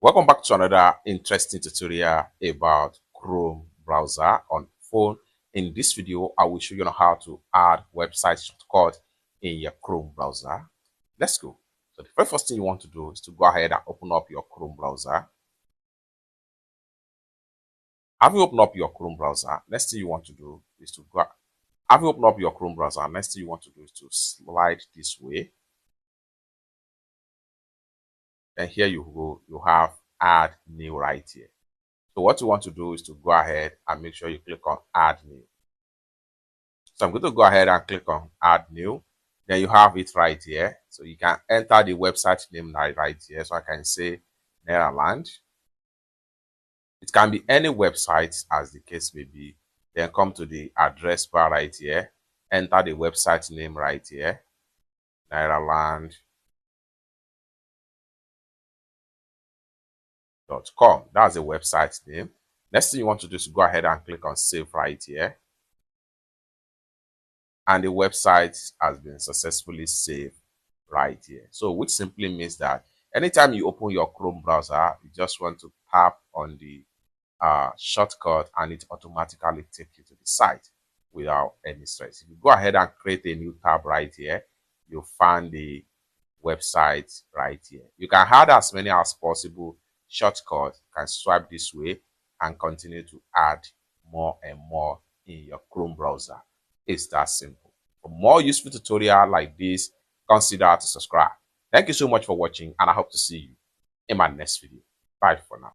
Welcome back to another interesting tutorial about Chrome browser on phone. In this video, I will show you how to add website shortcut in your Chrome browser. Let's go. So the very first thing you want to do is to go ahead and open up your Chrome browser. Having opened up your Chrome browser, next thing you want to do is to go. Having opened up your Chrome browser, next thing you want to do is to slide this way. And here you go, you have add new right here. So what you want to do is to go ahead and make sure you click on add new. So I'm going to go ahead and click on add new. Then you have it right here. So you can enter the website name right here. So I can say Netherland. It can be any website as the case may be. Then come to the address bar right here. Enter the website name right here. Netherland.com. That's the website name. Next thing you want to do is go ahead and click on save right here. And the website has been successfully saved right here. So which simply means that anytime you open your Chrome browser, you just want to tap on the shortcut and it automatically takes you to the site without any stress. If you go ahead and create a new tab right here, you'll find the website right here. You can add as many as possible shortcuts. You can swipe this way and continue to add more and more in your Chrome browser. It's that simple. For more useful tutorial like this, consider to subscribe. Thank you so much for watching, and I hope to see you in my next video. Bye for now.